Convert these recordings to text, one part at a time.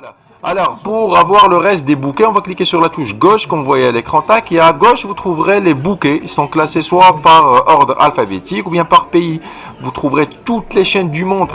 Voilà. Alors, pour avoir le reste des bouquets, on va cliquer sur la touche gauche, comme vous voyez à l'écran, tac, et à gauche, vous trouverez les bouquets. Ils sont classés soit par ordre alphabétique ou bien par pays. Vous trouverez toutes les chaînes du monde.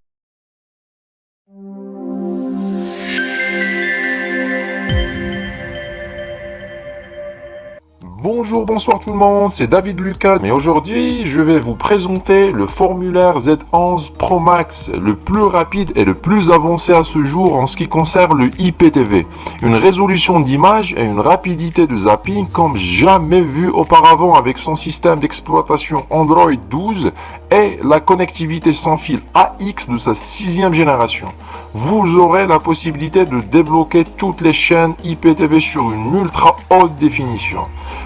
Bonjour, bonsoir tout le monde, c'est David Lucas. Mais aujourd'hui, je vais vous présenter le formulaire Z11 Pro Max, le plus rapide et le plus avancé à ce jour en ce qui concerne le IPTV. Une résolution d'image et une rapidité de zapping comme jamais vu auparavant avec son système d'exploitation Android 12 et la connectivité sans fil AX de sa 6e génération. Vous aurez la possibilité de débloquer toutes les chaînes IPTV sur une ultra haute définition.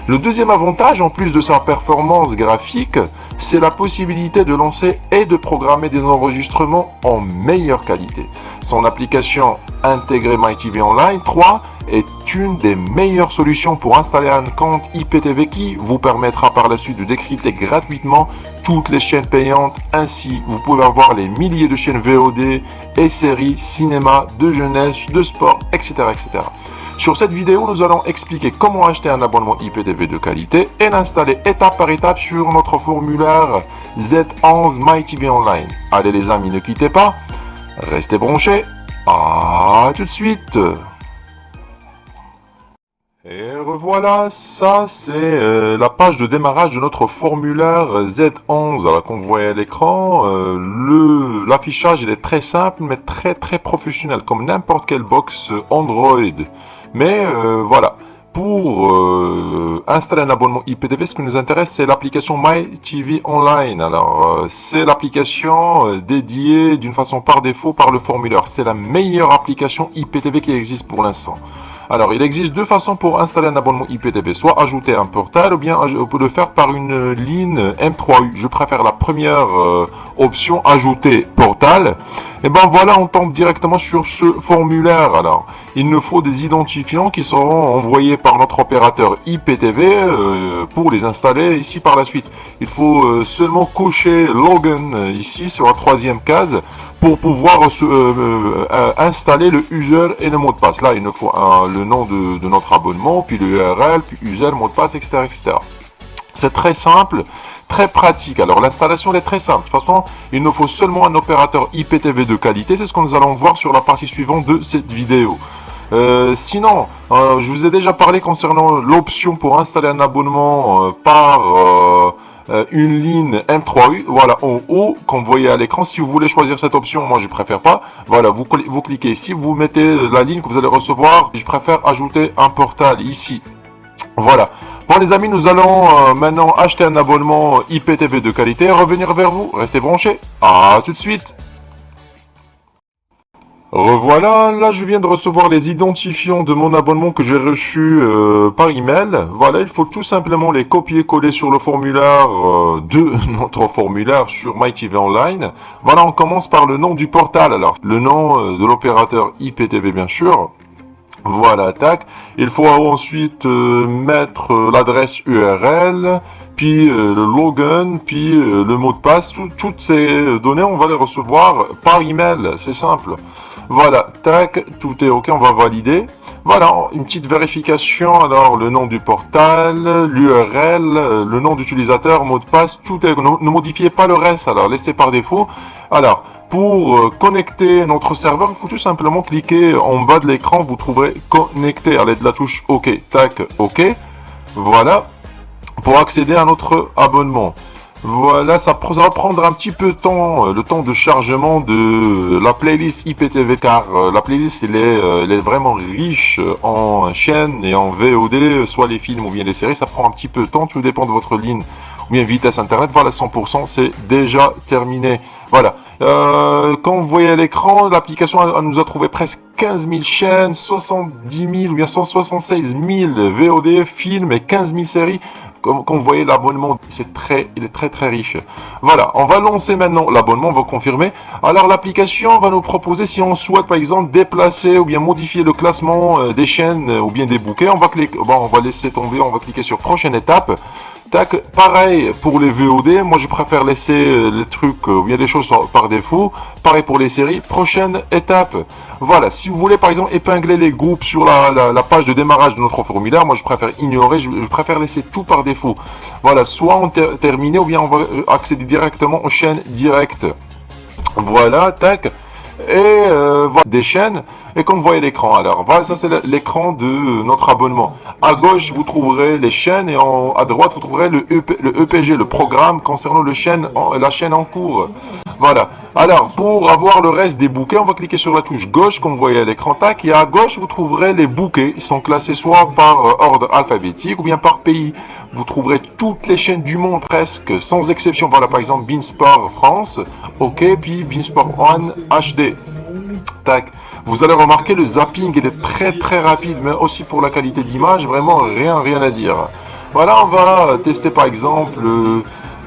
Le deuxième avantage, en plus de sa performance graphique, c'est la possibilité de lancer et de programmer des enregistrements en meilleure qualité. Son application intégrée MyTV Online 3 est une des meilleures solutions pour installer un compte IPTV qui vous permettra par la suite de décrypter gratuitement toutes les chaînes payantes. Ainsi, vous pouvez avoir les milliers de chaînes VOD et séries, cinéma, de jeunesse, de sport, etc. etc. Sur cette vidéo, nous allons expliquer comment acheter un abonnement IPTV de qualité et l'installer étape par étape sur notre formulaire Z11 MyTV Online. Allez les amis, ne quittez pas, restez branchés, à tout de suite. Et revoilà, ça c'est la page de démarrage de notre formulaire Z11. Alors qu'on voit à l'écran, l'affichage il est très simple mais très professionnel, comme n'importe quelle box Android. Mais voilà, pour installer un abonnement IPTV, ce qui nous intéresse, c'est l'application MyTV Online. Alors, c'est l'application dédiée d'une façon par défaut par le formulaire. C'est la meilleure application IPTV qui existe pour l'instant. Alors, il existe deux façons pour installer un abonnement IPTV. Soit ajouter un portal, ou bien on peut le faire par une ligne M3U. Je préfère la première option, ajouter portal. Et ben voilà, on tombe directement sur ce formulaire. Alors, il nous faut des identifiants qui seront envoyés par notre opérateur IPTV pour les installer ici par la suite. Il faut seulement cocher Login ici sur la troisième case pour pouvoir installer le user et le mot de passe. Là, il nous faut le nom de notre abonnement, puis l'URL, puis user, mot de passe, etc. etc. C'est très simple, très pratique. Alors, l'installation est très simple. De toute façon, il nous faut seulement un opérateur IPTV de qualité. C'est ce que nous allons voir sur la partie suivante de cette vidéo. Sinon, je vous ai déjà parlé concernant l'option pour installer un abonnement par une ligne M3U, voilà, en haut, comme vous voyez à l'écran. Si vous voulez choisir cette option, moi je préfère pas. Voilà, vous cliquez ici, vous mettez la ligne que vous allez recevoir. Je préfère ajouter un portal ici. Voilà. Bon les amis, nous allons maintenant acheter un abonnement IPTV de qualité et revenir vers vous. Restez branchés. À tout de suite. Revoilà, là je viens de recevoir les identifiants de mon abonnement que j'ai reçu par email. Voilà, il faut tout simplement les copier-coller sur le formulaire de notre formulaire sur MyTV Online. Voilà, on commence par le nom du portal. Alors, le nom de l'opérateur IPTV bien sûr. Voilà, tac. Il faut ensuite mettre l'adresse URL, puis le login, puis le mot de passe. Toutes ces données, on va les recevoir par email. C'est simple. Voilà, tac, tout est OK, on va valider. Voilà, une petite vérification. Alors, le nom du portal, l'URL, le nom d'utilisateur, mot de passe, tout est... Ne modifiez pas le reste, alors laissez par défaut. Alors, pour connecter notre serveur, il faut tout simplement cliquer en bas de l'écran. Vous trouverez connecter à l'aide de la touche OK, tac, OK. Voilà, pour accéder à notre abonnement. Voilà, ça va prendre un petit peu de temps, le temps de chargement de la playlist IPTV, car la playlist elle est vraiment riche en chaînes et en VOD, soit les films ou bien les séries. Ça prend un petit peu de temps, tout dépend de votre ligne ou bien vitesse internet. Voilà, 100%, c'est déjà terminé. Voilà, quand vous voyez à l'écran, l'application elle nous a trouvé presque 15 000 chaînes, 70 000 ou bien 176 000 VOD, films et 15 000 séries. Comme vous voyez, l'abonnement, il est très riche. Voilà, on va lancer maintenant l'abonnement, on va confirmer. Alors, l'application va nous proposer, si on souhaite, par exemple, déplacer ou bien modifier le classement des chaînes ou bien des bouquets, on va laisser tomber, on va cliquer sur prochaine étape. Tac, pareil pour les VOD, moi je préfère laisser les trucs, il y a des choses par défaut. Pareil pour les séries, prochaine étape. Voilà, si vous voulez par exemple épingler les groupes sur la page de démarrage de notre formulaire, moi je préfère ignorer, je préfère laisser tout par défaut. Voilà, soit on termine ou bien on va accéder directement aux chaînes directes. Voilà, tac. Et voilà des chaînes, et comme vous voyez l'écran, alors voilà, ça c'est l'écran de notre abonnement. À gauche vous trouverez les chaînes, et à droite vous trouverez le EPG, le programme concernant la chaîne en cours. Voilà, alors pour avoir le reste des bouquets, on va cliquer sur la touche gauche comme vous voyez à l'écran, tac, et à gauche vous trouverez les bouquets. Ils sont classés soit par ordre alphabétique ou bien par pays. Vous trouverez toutes les chaînes du monde presque, sans exception. Voilà, par exemple Beansport France, ok, puis Beansport One HD. Tac. Vous allez remarquer le zapping, il est très rapide, mais aussi pour la qualité d'image, vraiment rien à dire. Voilà, on va tester par exemple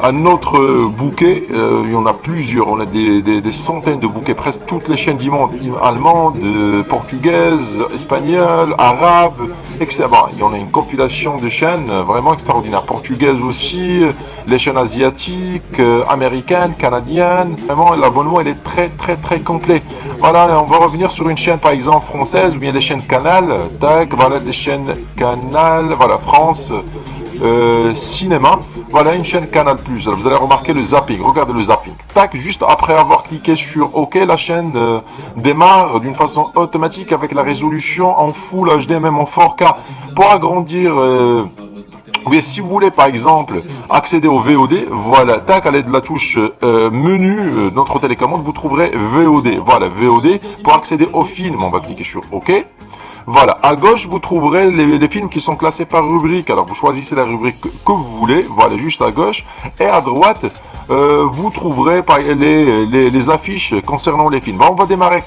un autre bouquet. Il y en a plusieurs, on a des centaines de bouquets, presque toutes les chaînes du monde, allemandes, portugaises, espagnoles, arabes, etc. Bon, il y en a une compilation de chaînes vraiment extraordinaire. Portugaises aussi, les chaînes asiatiques, américaines, canadiennes. Vraiment, l'abonnement il est très complet. Voilà, on va revenir sur une chaîne par exemple française ou bien les chaînes Canal. Tac, voilà les chaînes Canal, voilà France. Cinéma, voilà une chaîne Canal+. Alors, vous allez remarquer le zapping, regardez le zapping. Tac, juste après avoir cliqué sur OK, la chaîne démarre d'une façon automatique avec la résolution en Full HD, même en 4K. Pour agrandir... mais si vous voulez par exemple accéder au VOD, voilà, tac, à l'aide de la touche menu notre télécommande, vous trouverez VOD. Voilà, VOD, pour accéder au film, on va cliquer sur OK. Voilà, à gauche, vous trouverez les films qui sont classés par rubrique. Alors, vous choisissez la rubrique que vous voulez, voilà, juste à gauche. Et à droite, vous trouverez les affiches concernant les films. Bon, on va démarrer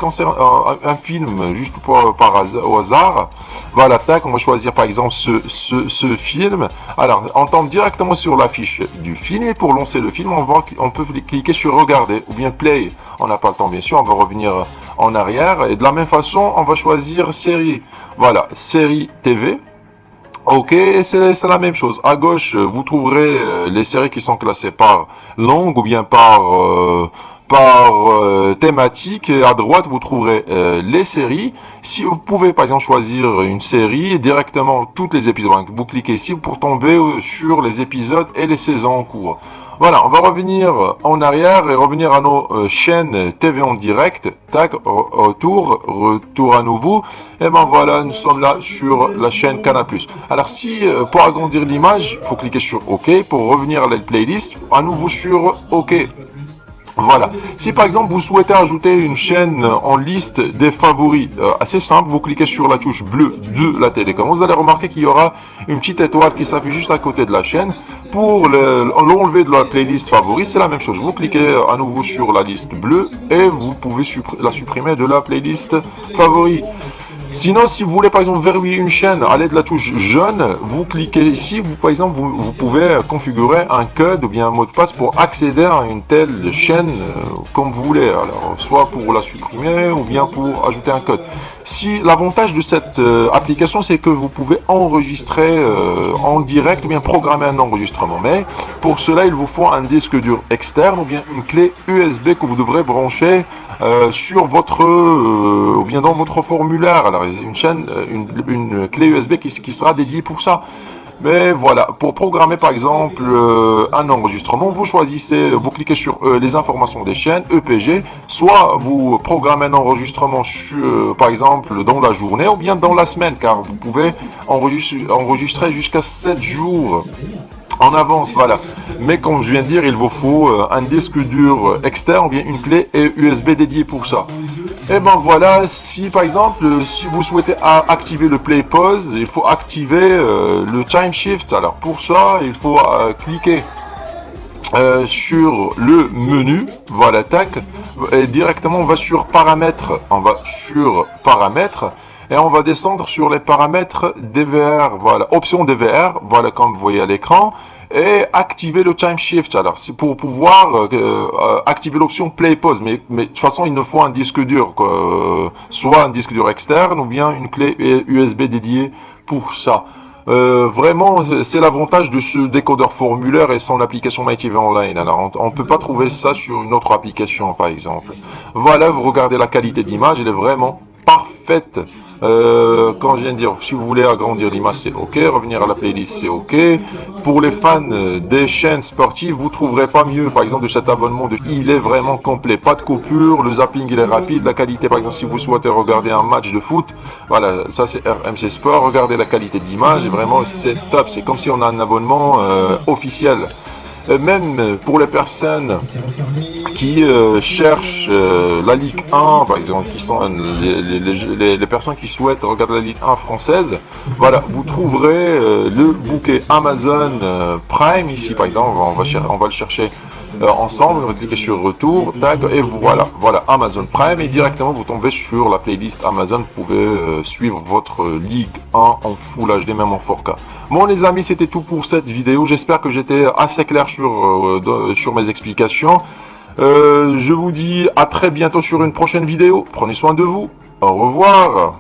un film juste au hasard. Voilà, tac, on va choisir par exemple ce film. Alors, on tombe directement sur l'affiche du film. Et pour lancer le film, on peut cliquer sur regarder ou bien play. On n'a pas le temps, bien sûr, on va revenir en arrière. Et de la même façon, on va choisir série. Voilà, série TV. Ok, c'est la même chose. À gauche, vous trouverez les séries qui sont classées par langue ou bien par thématique. Et à droite, vous trouverez les séries. Si vous pouvez, par exemple, choisir une série, directement toutes les épisodes. Donc, vous cliquez ici pour tomber sur les épisodes et les saisons en cours. Voilà, on va revenir en arrière et revenir à nos chaînes TV en direct. Tac, retour à nouveau. Et ben voilà, nous sommes là sur la chaîne Canal+. Alors si, pour agrandir l'image, il faut cliquer sur OK. Pour revenir à la playlist, à nouveau sur OK. Voilà. Si par exemple vous souhaitez ajouter une chaîne en liste des favoris, assez simple, vous cliquez sur la touche bleue de la télécommande, vous allez remarquer qu'il y aura une petite étoile qui s'affiche juste à côté de la chaîne. Pour l'enlever de la playlist favoris, c'est la même chose. Vous cliquez à nouveau sur la liste bleue et vous pouvez la supprimer de la playlist favoris. Sinon, si vous voulez par exemple verrouiller une chaîne à l'aide de la touche jaune, vous cliquez ici, par exemple, vous pouvez configurer un code ou bien un mot de passe pour accéder à une telle chaîne comme vous voulez. Alors, soit pour la supprimer ou bien pour ajouter un code. Si l'avantage de cette application, c'est que vous pouvez enregistrer en direct ou bien programmer un enregistrement. Mais pour cela, il vous faut un disque dur externe ou bien une clé USB que vous devrez brancher sur votre ou bien dans votre formulaire. Alors une chaîne, une clé USB qui sera dédiée pour ça. Mais voilà, pour programmer par exemple un enregistrement, vous choisissez, vous cliquez sur les informations des chaînes, EPG, soit vous programmez un enregistrement par exemple dans la journée ou bien dans la semaine, car vous pouvez enregistrer jusqu'à 7 jours en avance, voilà. Mais comme je viens de dire, il vous faut un disque dur externe ou bien une clé USB dédiée pour ça. Et ben voilà, si par exemple, si vous souhaitez activer le play pause, il faut activer le time shift. Alors pour ça, il faut cliquer sur le menu, voilà, tac, et directement on va sur paramètres, et on va descendre sur les paramètres DVR, voilà, option DVR, voilà, comme vous voyez à l'écran, et activer le time shift. Alors c'est pour pouvoir activer l'option play pause, mais de toute façon il nous faut un disque dur, soit un disque dur externe ou bien une clé USB dédiée pour ça. Vraiment, c'est l'avantage de ce décodeur formulaire et son application MyTV Online. Alors, on ne peut pas trouver ça sur une autre application, par exemple. Voilà, vous regardez la qualité d'image, elle est vraiment parfaite. Quand je viens de dire, si vous voulez agrandir l'image, c'est OK. Revenir à la playlist, c'est OK. Pour les fans des chaînes sportives, vous trouverez pas mieux, par exemple, de cet abonnement. Il est vraiment complet. Pas de coupure, le zapping, il est rapide. La qualité, par exemple, si vous souhaitez regarder un match de foot, voilà, ça c'est RMC Sport. Regardez la qualité d'image, vraiment, c'est top. C'est comme si on a un abonnement officiel. Même pour les personnes qui cherchent la Ligue 1, par exemple, qui sont les personnes qui souhaitent regarder la Ligue 1 française, voilà, vous trouverez le bouquet Amazon Prime ici, par exemple, on va le chercher ensemble, on va cliquer sur retour, tag, et voilà, Amazon Prime, et directement vous tombez sur la playlist Amazon, vous pouvez suivre votre Ligue 1 en Full HD, même en 4K. Bon les amis, c'était tout pour cette vidéo, j'espère que j'étais assez clair sur mes explications. Je vous dis à très bientôt sur une prochaine vidéo, prenez soin de vous, au revoir.